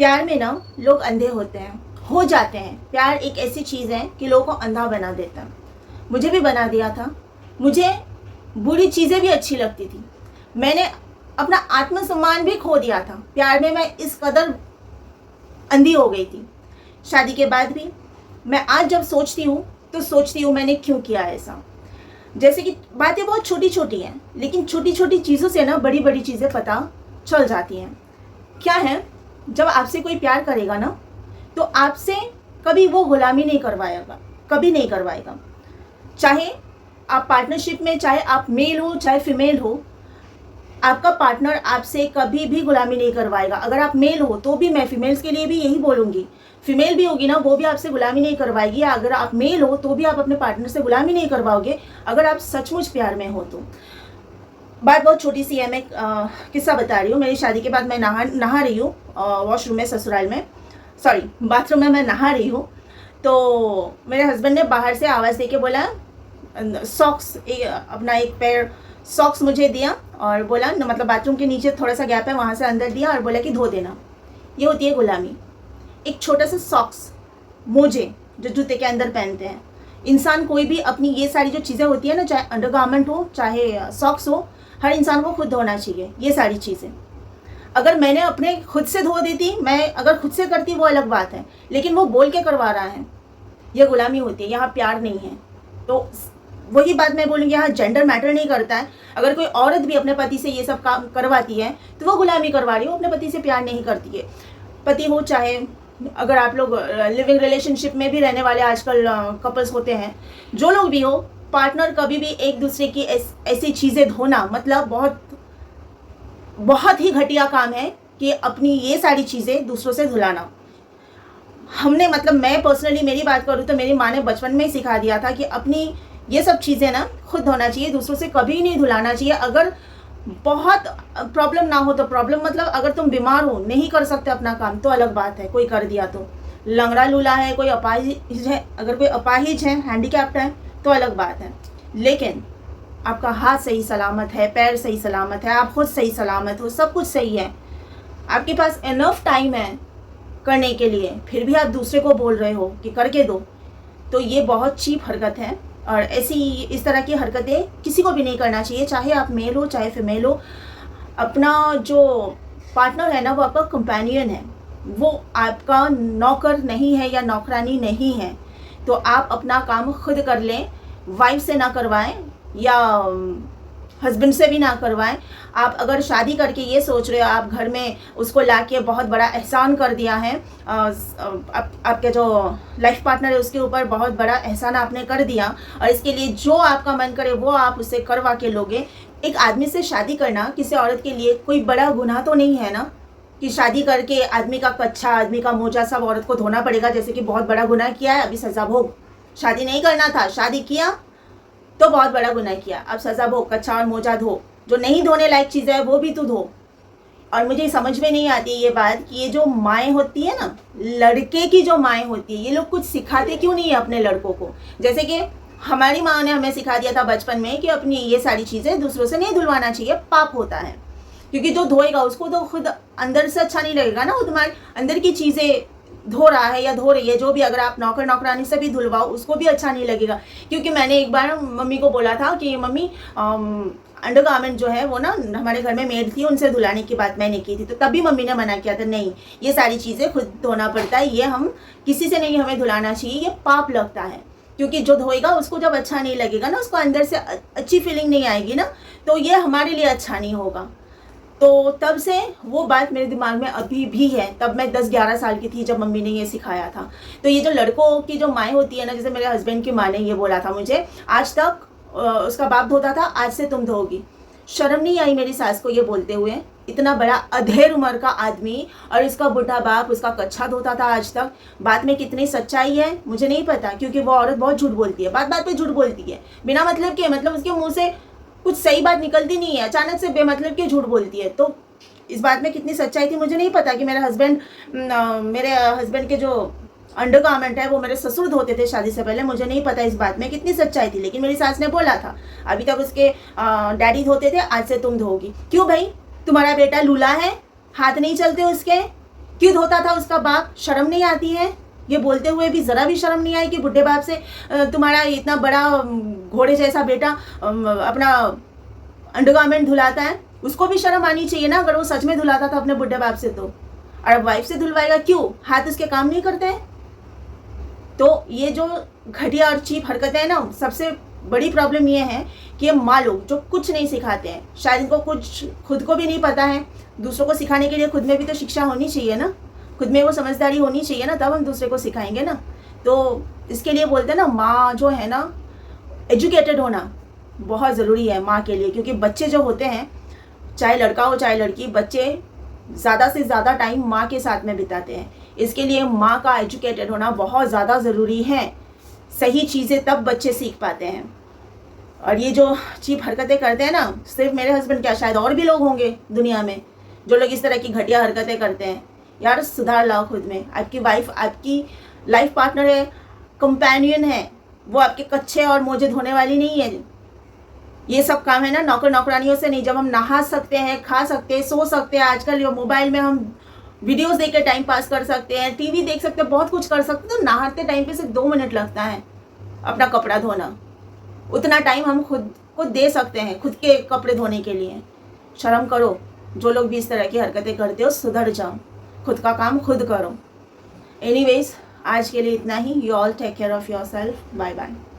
प्यार में ना लोग अंधे होते हैं, हो जाते हैं। प्यार एक ऐसी चीज़ है कि लोगों को अंधा बना देता है। मुझे भी बना दिया था। मुझे बुरी चीज़ें भी अच्छी लगती थी। मैंने अपना आत्मसम्मान भी खो दिया था। प्यार में मैं इस कदर अंधी हो गई थी। शादी के बाद भी मैं आज जब सोचती हूँ तो सोचती हूँ मैंने क्यों किया ऐसा। जैसे कि बातें बहुत छोटी छोटी हैं, लेकिन छोटी छोटी चीज़ों से ना बड़ी बड़ी चीज़ें पता चल जाती हैं। क्या है, जब आपसे कोई प्यार करेगा ना तो आपसे कभी वो गुलामी नहीं करवाएगा, कभी नहीं करवाएगा। चाहे आप पार्टनरशिप में, चाहे आप मेल हो चाहे फीमेल हो, आपका पार्टनर आपसे कभी भी गुलामी नहीं करवाएगा। अगर आप मेल हो तो भी, मैं फीमेल्स के लिए भी यही बोलूँगी, फीमेल भी होगी ना वो भी आपसे गुलामी नहीं करवाएगी। अगर आप मेल हो तो भी आप अपने पार्टनर से गुलामी नहीं करवाओगे, अगर आप सचमुच प्यार में हो तो। बात बहुत छोटी सी है, मैं किस्सा बता रही हूँ। मेरी शादी के बाद मैं नहा रही हूँ वॉशरूम में, ससुराल में, सॉरी बाथरूम में मैं नहा रही हूँ। तो मेरे हस्बैंड ने बाहर से आवाज़ दे के बोला, सॉक्स अपना एक पेयर सॉक्स मुझे दिया और बोला, मतलब बाथरूम के नीचे थोड़ा सा गैप है वहाँ से अंदर दिया और बोला कि धो देना। ये होती है गुलामी। एक छोटा सा सॉक्स, मोजे जो जूते के अंदर पहनते हैं, इंसान कोई भी अपनी ये सारी जो चीज़ें होती है ना, चाहे अंडरगारमेंट हो चाहे सॉक्स हो, हर इंसान को खुद धोना चाहिए ये सारी चीज़ें। अगर मैंने अपने खुद से धो देती, मैं अगर खुद से करती वो अलग बात है, लेकिन वो बोल के करवा रहा है, यह गुलामी होती है, यहाँ प्यार नहीं है। तो वही बात मैं बोलूँगी, यहाँ जेंडर मैटर नहीं करता है। अगर कोई औरत भी अपने पति से ये सब काम करवाती है तो वो गुलामी करवा रही हो, अपने पति से प्यार नहीं करती है। पति हो चाहे, अगर आप लोग लिविंग रिलेशनशिप में भी रहने वाले आजकल कपल्स होते हैं, जो लोग भी हो, पार्टनर कभी भी एक दूसरे की ऐसी चीज़ें धोना मतलब बहुत ही घटिया काम है कि अपनी ये सारी चीज़ें दूसरों से धुलाना। हमने, मतलब मैं पर्सनली मेरी बात करूँ तो मेरी माँ ने बचपन में ही सिखा दिया था कि अपनी ये सब चीज़ें ना खुद धोना चाहिए, दूसरों से कभी नहीं धुलाना चाहिए। अगर बहुत प्रॉब्लम ना हो तो, प्रॉब्लम मतलब अगर तुम बीमार हो, नहीं कर सकते अपना काम तो अलग बात है, कोई कर दिया तो। लंगड़ा लूला है, कोई अपाहिज है, अगर कोई अपाहिज है, हैंडीकैप्ड है तो अलग बात है। लेकिन आपका हाथ सही सलामत है, पैर सही सलामत है, आप खुद सही सलामत हो, सब कुछ सही है, आपके पास इनफ टाइम है करने के लिए, फिर भी आप दूसरे को बोल रहे हो कि करके दो, तो ये बहुत चीप हरकत है। और इस तरह की हरकतें किसी को भी नहीं करना चाहिए, चाहे आप मेल हो चाहे फीमेल हो। अपना जो पार्टनर है ना, वो आपका कंपेनियन है, वो आपका नौकर नहीं है या नौकरानी नहीं है। तो आप अपना काम खुद कर लें, वाइफ से ना करवाएं या हस्बैंड से भी ना करवाएं। आप अगर शादी करके ये सोच रहे हो आप घर में उसको लाके बहुत बड़ा एहसान कर दिया है, आपके जो लाइफ पार्टनर है उसके ऊपर बहुत बड़ा एहसान आपने कर दिया, और इसके लिए जो आपका मन करे वो आप उससे करवा के लोगे। एक आदमी से शादी करना किसी औरत के लिए कोई बड़ा गुनाह तो नहीं है ना, कि शादी करके आदमी का कच्छा, आदमी का मोजा सब औरत को धोना पड़ेगा, जैसे कि बहुत बड़ा गुनाह किया है अभी सजा भोग। शादी नहीं करना था, शादी किया तो बहुत बड़ा गुनाह किया, अब सजा भोग, कच्छा और मोजा धो, जो नहीं धोने लायक चीज़ें है वो भी तू धो। और मुझे समझ में नहीं आती ये बात कि ये जो माएँ होती है ना, लड़के की जो माएँ होती है, ये लोग कुछ सिखाते क्यों नहीं है अपने लड़कों को। जैसे कि हमारी माँ ने हमें सिखा दिया था बचपन में कि अपनी ये सारी चीज़ें दूसरों से नहीं धुलवाना चाहिए, पाप होता है। क्योंकि जो धोएगा उसको तो खुद अंदर से अच्छा नहीं लगेगा ना, वो तुम्हारे अंदर की चीज़ें धो रहा है या धो रही है, जो भी, अगर आप नौकर नौकरानी से भी धुलवाओ उसको भी अच्छा नहीं लगेगा। क्योंकि मैंने एक बार मम्मी को बोला था कि मम्मी अंडरगारमेंट जो है वो ना हमारे घर में मेड थी, उनसे धुलाने की बात मैंने की थी, तो तभी मम्मी ने मना किया था, नहीं ये सारी चीज़ें खुद धोना पड़ता है, ये हम किसी से नहीं हमें धुलाना चाहिए, ये पाप लगता है। क्योंकि जो धोएगा उसको जब अच्छा नहीं लगेगा ना, उसको अंदर से अच्छी फीलिंग नहीं आएगी ना, तो ये हमारे लिए अच्छा नहीं होगा। तो तब से वो बात मेरे दिमाग में अभी भी है। तब मैं 10-11 साल की थी जब मम्मी ने ये सिखाया था। तो ये जो लड़कों की जो माएँ होती है ना, जैसे मेरे हस्बैंड की माँ ने ये बोला था मुझे, आज तक उसका बाप धोता था, आज से तुम धोगी। शर्म नहीं आई मेरी सास को ये बोलते हुए, इतना बड़ा अधेड़ उम्र का आदमी और इसका बुढ़ा बाप उसका कच्छा धोता था आज तक। बात में कितनी सच्चाई है मुझे नहीं पता, क्योंकि वो औरत बहुत झूठ बोलती है, बात बात पे झूठ बोलती है, बिना मतलब के, मतलब उसके मुँह से कुछ सही बात निकलती नहीं है, अचानक से बेमतलब के झूठ बोलती है। तो इस बात में कितनी सच्चाई थी मुझे नहीं पता कि मेरे हस्बैंड के जो अंडरगारमेंट है वो मेरे ससुर धोते थे शादी से पहले, मुझे नहीं पता इस बात में कितनी सच्चाई थी। लेकिन मेरी सास ने बोला था अभी तक उसके डैडी धोते थे, आज से तुम धोगी। क्यों भाई, तुम्हारा बेटा लूला है, हाथ नहीं चलते उसके, क्यों धोता था उसका बाप? शर्म नहीं आती है? ये बोलते हुए भी ज़रा भी शर्म नहीं आई कि बुढ़े बाप से तुम्हारा इतना बड़ा घोड़े जैसा बेटा अपना अंडरगारमेंट धुलाता है? उसको भी शर्म आनी चाहिए ना, अगर वो सच में धुलाता था अपने बुढ़े बाप से तो। और अब वाइफ से धुलवाएगा क्यों? हाथ उसके काम नहीं करते हैं? तो ये जो घटिया और चीप हरकतें हैं ना, सबसे बड़ी प्रॉब्लम ये है कि ये माँ लोग जो कुछ नहीं सिखाते हैं, शायद इनको कुछ खुद को भी नहीं पता है, दूसरों को सिखाने के लिए खुद में भी तो शिक्षा होनी चाहिए ना, खुद में वो समझदारी होनी चाहिए ना, तब हम दूसरे को सिखाएंगे ना। तो इसके लिए बोलते हैं ना, माँ जो है ना, एजुकेटेड होना बहुत ज़रूरी है माँ के लिए, क्योंकि बच्चे जो होते हैं, चाहे लड़का हो चाहे लड़की, बच्चे ज़्यादा से ज़्यादा टाइम माँ के साथ में बिताते हैं। इसके लिए माँ का एजुकेटेड होना बहुत ज़्यादा ज़रूरी है। सही चीज़ें तब बच्चे सीख पाते हैं। और ये जो चीप हरकतें करते हैं ना, सिर्फ मेरे हस्बैंड क्या, शायद और भी लोग होंगे दुनिया में जो लोग इस तरह की घटिया हरकतें करते हैं। यार सुधार लाओ खुद में। आपकी वाइफ आपकी लाइफ पार्टनर है, कंपेनियन है, वो आपके कच्चे और मोजे धोने वाली नहीं है। ये सब काम है ना नौकर नौकरानियों से नहीं। जब हम नहा सकते हैं, खा सकते हैं, सो सकते हैं, आजकल ये मोबाइल में हम वीडियोस देख के टाइम पास कर सकते हैं, टीवी देख सकते हैं, बहुत कुछ कर सकते हैं, तो नहाते टाइम पे सिर्फ 2 मिनट लगता है अपना कपड़ा धोना। उतना टाइम हम खुद को दे सकते हैं खुद के कपड़े धोने के लिए। शर्म करो, जो लोग भी इस तरह की हरकतें करते हो, सुधर जाओ, खुद का काम खुद करो। एनीवेज, आज के लिए इतना ही। You all take care of yourself. Bye bye.